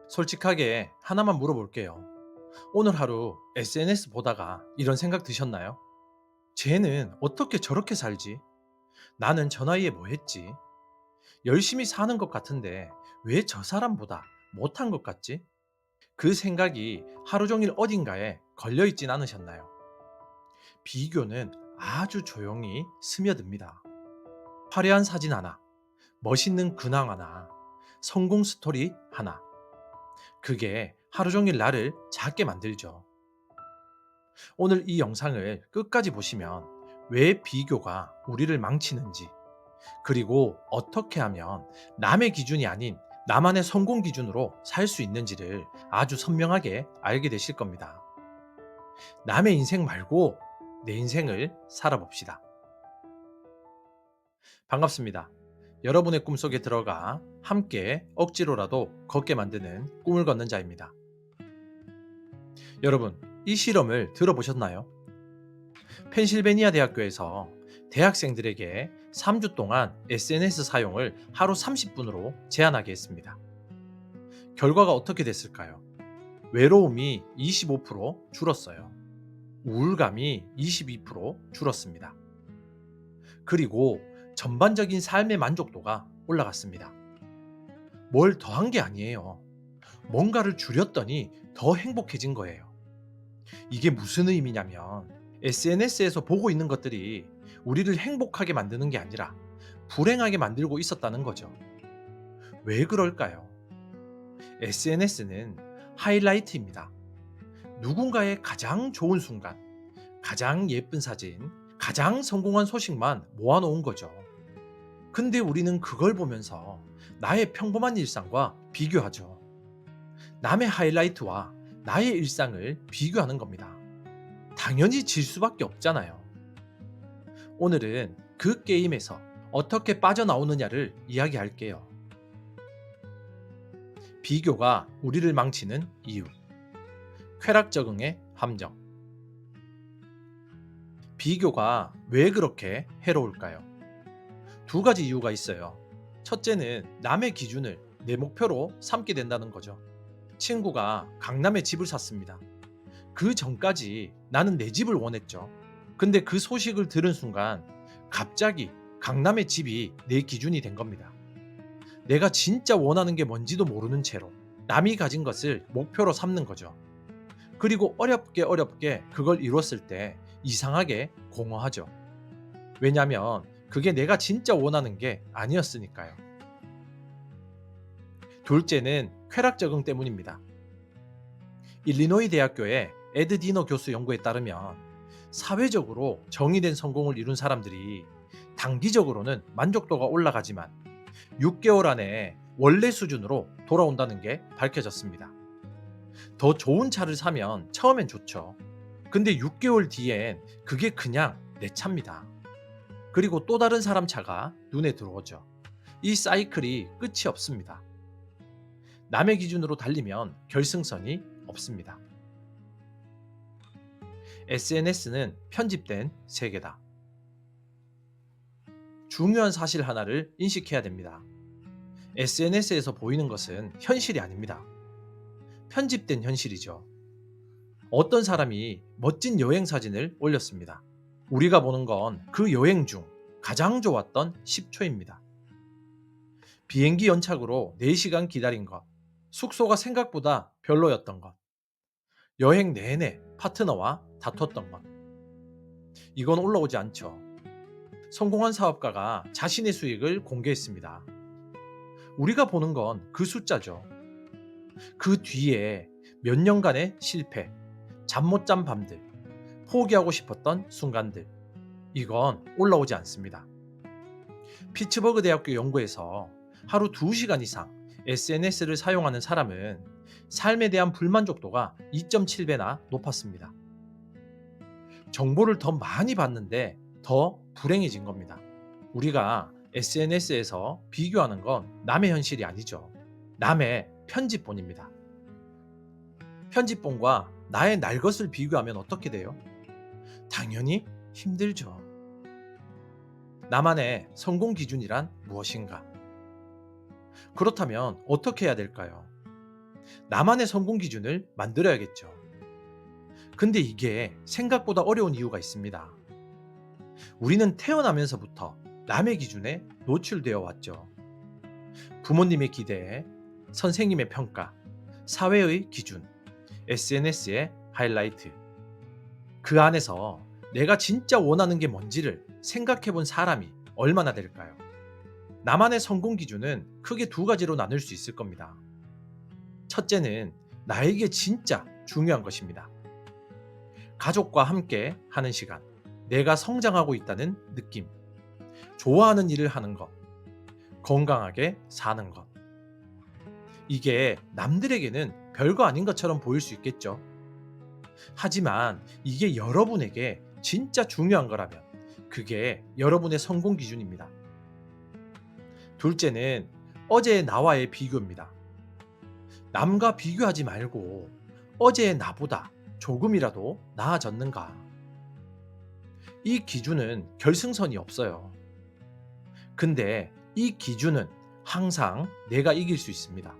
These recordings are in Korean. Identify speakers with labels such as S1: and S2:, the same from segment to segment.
S1: 솔직하게 하나만 물어볼게요. 오늘 하루 SNS 보다가 이런 생각 드셨나요? 쟤는 어떻게 저렇게 살지? 나는 저 나이에 뭐 했지? 열심히 사는 것 같은데 왜 저 사람보다 못한 것 같지? 그 생각이 하루 종일 어딘가에 걸려있진 않으셨나요? 비교는 아주 조용히 스며듭니다. 화려한 사진 하나, 멋있는 근황 하나, 성공 스토리 하나. 그게 하루 종일 나를 작게 만들죠. 오늘 이 영상을 끝까지 보시면 왜 비교가 우리를 망치는지, 그리고 어떻게 하면 남의 기준이 아닌 나만의 성공 기준으로 살 수 있는지를 아주 선명하게 알게 되실 겁니다. 남의 인생 말고 내 인생을 살아봅시다. 반갑습니다. 여러분의 꿈속에 들어가 함께 억지로라도 걷게 만드는 꿈을 걷는 자입니다. 여러분, 이 실험을 들어보셨나요? 펜실베니아 대학교에서 대학생들에게 3주 동안 SNS 사용을 하루 30분으로 제한하게 했습니다. 결과가 어떻게 됐을까요? 외로움이 25% 줄었어요. 우울감이 22% 줄었습니다. 그리고 전반적인 삶의 만족도가 올라갔습니다. 뭘 더한 게 아니에요. 뭔가를 줄였더니 더 행복해진 거예요. 이게 무슨 의미냐면 SNS에서 보고 있는 것들이 우리를 행복하게 만드는 게 아니라 불행하게 만들고 있었다는 거죠. 왜 그럴까요? SNS는 하이라이트입니다. 누군가의 가장 좋은 순간, 가장 예쁜 사진, 가장 성공한 소식만 모아놓은 거죠. 근데 우리는 그걸 보면서 나의 평범한 일상과 비교하죠. 남의 하이라이트와 나의 일상을 비교하는 겁니다. 당연히 질 수밖에 없잖아요. 오늘은 그 게임에서 어떻게 빠져나오느냐를 이야기할게요. 비교가 우리를 망치는 이유. 쾌락 적응의 함정. 비교가 왜 그렇게 해로울까요? 두 가지 이유가 있어요. 첫째는 남의 기준을 내 목표로 삼게 된다는 거죠. 친구가 강남에 집을 샀습니다. 그 전까지 나는 내 집을 원했죠. 근데 그 소식을 들은 순간 갑자기 강남의 집이 내 기준이 된 겁니다. 내가 진짜 원하는 게 뭔지도 모르는 채로 남이 가진 것을 목표로 삼는 거죠. 그리고 어렵게 그걸 이뤘을 때 이상하게 공허하죠. 왜냐면 그게 내가 진짜 원하는 게 아니었으니까요. 둘째는 쾌락 적응 때문입니다. 일리노이 대학교의 에드 디너 교수 연구에 따르면 사회적으로 정의된 성공을 이룬 사람들이 단기적으로는 만족도가 올라가지만 6개월 안에 원래 수준으로 돌아온다는 게 밝혀졌습니다. 더 좋은 차를 사면 처음엔 좋죠. 근데 6개월 뒤엔 그게 그냥 내 차입니다. 그리고 또 다른 사람 차가 눈에 들어오죠. 이 사이클이 끝이 없습니다. 남의 기준으로 달리면 결승선이 없습니다. SNS는 편집된 세계다. 중요한 사실 하나를 인식해야 됩니다. SNS에서 보이는 것은 현실이 아닙니다. 편집된 현실이죠. 어떤 사람이 멋진 여행 사진을 올렸습니다. 우리가 보는 건 그 여행 중 가장 좋았던 10초입니다. 비행기 연착으로 4시간 기다린 것, 숙소가 생각보다 별로였던 것, 여행 내내 파트너와 다퉜던 것. 이건 올라오지 않죠. 성공한 사업가가 자신의 수익을 공개했습니다. 우리가 보는 건 그 숫자죠. 그 뒤에 몇 년간의 실패, 잠 못 잔 밤들, 포기하고 싶었던 순간들, 이건 올라오지 않습니다. 피츠버그 대학교 연구에서 하루 2시간 이상 SNS를 사용하는 사람은 삶에 대한 불만족도가 2.7배나 높았습니다. 정보를 더 많이 받는데 더 불행해진 겁니다. 우리가 SNS에서 비교하는 건 남의 현실이 아니죠. 남의 편집본입니다. 편집본과 나의 날 것을 비교하면 어떻게 돼요? 당연히 힘들죠. 나만의 성공 기준이란 무엇인가? 그렇다면 어떻게 해야 될까요? 나만의 성공 기준을 만들어야겠죠. 근데 이게 생각보다 어려운 이유가 있습니다. 우리는 태어나면서부터 남의 기준에 노출되어 왔죠. 부모님의 기대에, 선생님의 평가, 사회의 기준, SNS의 하이라이트. 그 안에서 내가 진짜 원하는 게 뭔지를 생각해 본 사람이 얼마나 될까요? 나만의 성공 기준은 크게 두 가지로 나눌 수 있을 겁니다. 첫째는 나에게 진짜 중요한 것입니다. 가족과 함께 하는 시간, 내가 성장하고 있다는 느낌, 좋아하는 일을 하는 것, 건강하게 사는 것. 이게 남들에게는 별거 아닌 것처럼 보일 수 있겠죠. 하지만 이게 여러분에게 진짜 중요한 거라면 그게 여러분의 성공 기준입니다. 둘째는 어제의 나와의 비교입니다. 남과 비교하지 말고 어제의 나보다 조금이라도 나아졌는가? 이 기준은 결승선이 없어요. 근데 이 기준은 항상 내가 이길 수 있습니다.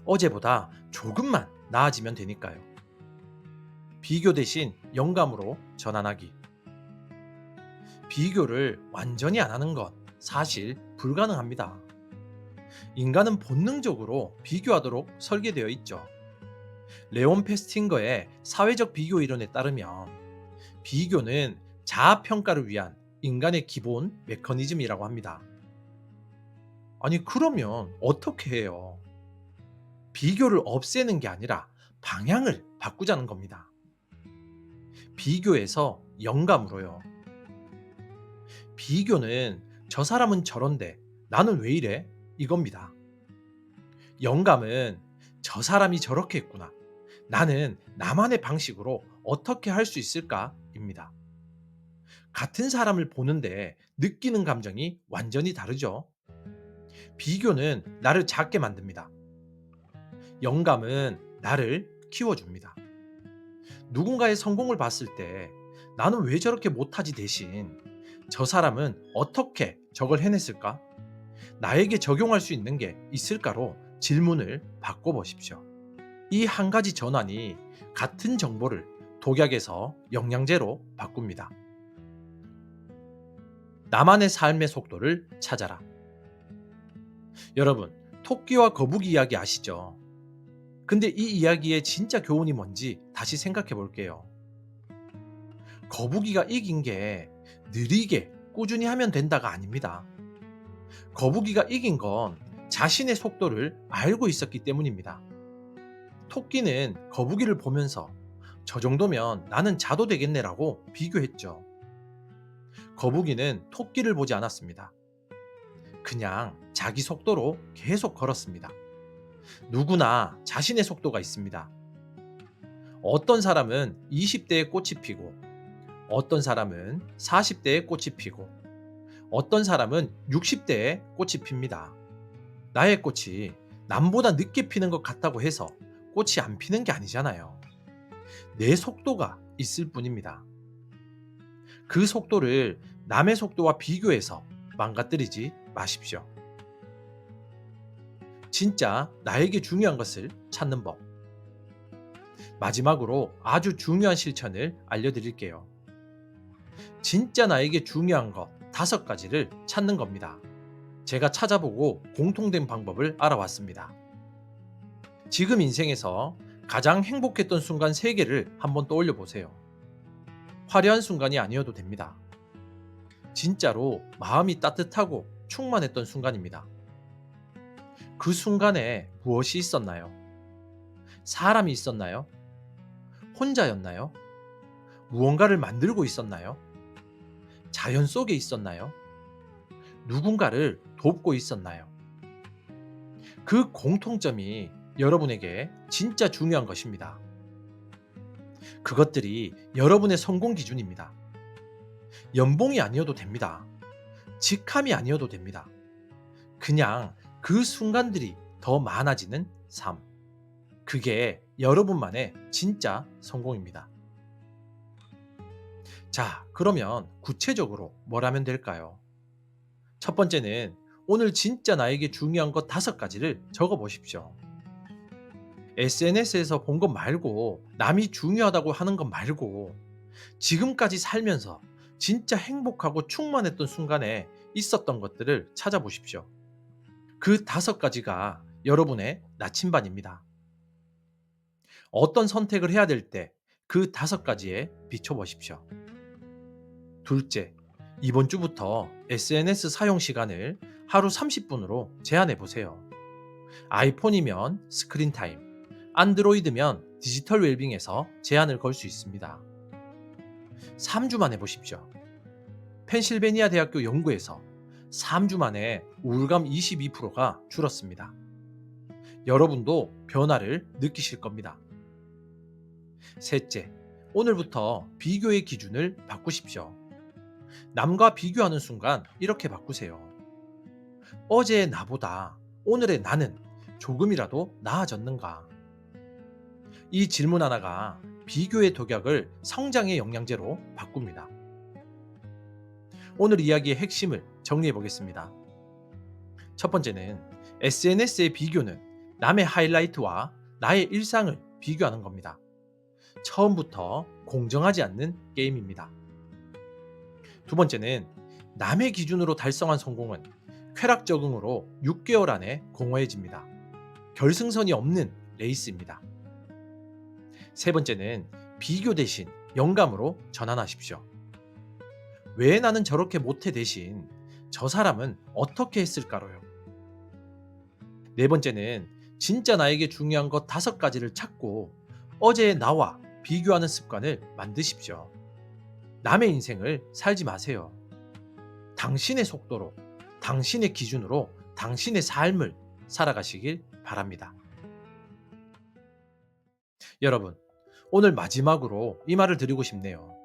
S1: 어제보다 조금만 나아지면 되니까요. 비교 대신 영감으로 전환하기. 비교를 완전히 안 하는 건 사실 불가능합니다. 인간은 본능적으로 비교하도록 설계되어 있죠. 레온 페스팅거의 사회적 비교 이론에 따르면 비교는 자아 평가를 위한 인간의 기본 메커니즘이라고 합니다. 아니 그러면 어떻게 해요? 비교를 없애는 게 아니라 방향을 바꾸자는 겁니다. 비교에서 영감으로요. 비교는 저 사람은 저런데 나는 왜 이래? 이겁니다. 영감은 저 사람이 저렇게 했구나. 나는 나만의 방식으로 어떻게 할 수 있을까? 입니다. 같은 사람을 보는데 느끼는 감정이 완전히 다르죠. 비교는 나를 작게 만듭니다. 영감은 나를 키워줍니다. 누군가의 성공을 봤을 때 나는 왜 저렇게 못하지 대신 저 사람은 어떻게 저걸 해냈을까? 나에게 적용할 수 있는 게 있을까로 질문을 바꿔보십시오. 이 한 가지 전환이 같은 정보를 독약에서 영양제로 바꿉니다. 나만의 삶의 속도를 찾아라. 여러분, 토끼와 거북이 이야기 아시죠? 근데 이 이야기의 진짜 교훈이 뭔지 다시 생각해 볼게요. 거북이가 이긴 게 느리게 꾸준히 하면 된다가 아닙니다. 거북이가 이긴 건 자신의 속도를 알고 있었기 때문입니다. 토끼는 거북이를 보면서 저 정도면 나는 자도 되겠네라고 비교했죠. 거북이는 토끼를 보지 않았습니다. 그냥 자기 속도로 계속 걸었습니다. 누구나 자신의 속도가 있습니다. 어떤 사람은 20대에 꽃이 피고, 어떤 사람은 40대에 꽃이 피고, 어떤 사람은 60대에 꽃이 핍니다. 나의 꽃이 남보다 늦게 피는 것 같다고 해서 꽃이 안 피는 게 아니잖아요. 내 속도가 있을 뿐입니다. 그 속도를 남의 속도와 비교해서 망가뜨리지 마십시오. 진짜 나에게 중요한 것을 찾는 법. 마지막으로 아주 중요한 실천을 알려드릴게요. 진짜 나에게 중요한 것 5가지를 찾는 겁니다. 제가 찾아보고 공통된 방법을 알아왔습니다. 지금 인생에서 가장 행복했던 순간 3개를 한번 떠올려 보세요. 화려한 순간이 아니어도 됩니다. 진짜로 마음이 따뜻하고 충만했던 순간입니다. 그 순간에 무엇이 있었나요? 사람이 있었나요? 혼자였나요? 무언가를 만들고 있었나요? 자연 속에 있었나요? 누군가를 돕고 있었나요? 그 공통점이 여러분에게 진짜 중요한 것입니다. 그것들이 여러분의 성공 기준입니다. 연봉이 아니어도 됩니다. 직함이 아니어도 됩니다. 그냥 그 순간들이 더 많아지는 삶. 그게 여러분만의 진짜 성공입니다. 자, 그러면 구체적으로 뭘 하면 될까요? 첫 번째는 오늘 진짜 나에게 중요한 것 5가지를 적어 보십시오. SNS에서 본 것 말고 남이 중요하다고 하는 것 말고 지금까지 살면서 진짜 행복하고 충만했던 순간에 있었던 것들을 찾아보십시오. 그 5가지가 여러분의 나침반입니다. 어떤 선택을 해야 될 때 그 5가지에 비춰보십시오. 둘째, 이번 주부터 SNS 사용 시간을 하루 30분으로 제한해 보세요. 아이폰이면 스크린 타임, 안드로이드면 디지털 웰빙에서 제한을 걸 수 있습니다. 3주만 해보십시오. 펜실베니아 대학교 연구에서 3주 만에 우울감 22%가 줄었습니다. 여러분도 변화를 느끼실 겁니다. 셋째, 오늘부터 비교의 기준을 바꾸십시오. 남과 비교하는 순간 이렇게 바꾸세요. 어제의 나보다 오늘의 나는 조금이라도 나아졌는가? 이 질문 하나가 비교의 독약을 성장의 영양제로 바꿉니다. 오늘 이야기의 핵심을 정리해 보겠습니다. 첫 번째는 SNS의 비교는 남의 하이라이트와 나의 일상을 비교하는 겁니다. 처음부터 공정하지 않는 게임입니다. 두 번째는 남의 기준으로 달성한 성공은 쾌락 적응으로 6개월 안에 공허해집니다. 결승선이 없는 레이스입니다. 세 번째는 비교 대신 영감으로 전환하십시오. 왜 나는 저렇게 못해 대신 저 사람은 어떻게 했을까로요. 네 번째는 진짜 나에게 중요한 것 5가지를 찾고 어제의 나와 비교하는 습관을 만드십시오. 남의 인생을 살지 마세요. 당신의 속도로, 당신의 기준으로 당신의 삶을 살아가시길 바랍니다. 여러분, 오늘 마지막으로 이 말을 드리고 싶네요.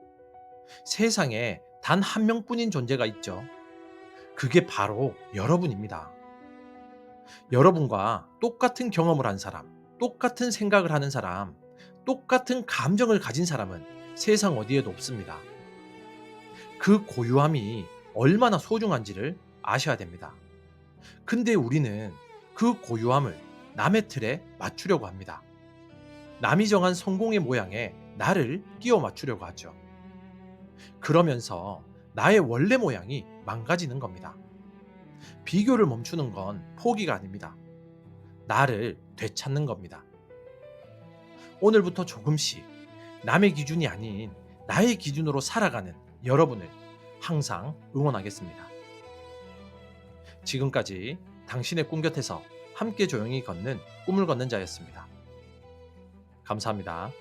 S1: 세상에 단 한 명뿐인 존재가 있죠. 그게 바로 여러분입니다. 여러분과 똑같은 경험을 한 사람, 똑같은 생각을 하는 사람, 똑같은 감정을 가진 사람은 세상 어디에도 없습니다. 그 고유함이 얼마나 소중한지를 아셔야 됩니다. 근데 우리는 그 고유함을 남의 틀에 맞추려고 합니다. 남이 정한 성공의 모양에 나를 끼워 맞추려고 하죠. 그러면서 나의 원래 모양이 망가지는 겁니다. 비교를 멈추는 건 포기가 아닙니다. 나를 되찾는 겁니다. 오늘부터 조금씩 남의 기준이 아닌 나의 기준으로 살아가는 여러분을 항상 응원하겠습니다. 지금까지 당신의 꿈 곁에서 함께 조용히 걷는 꿈을 걷는 자였습니다. 감사합니다.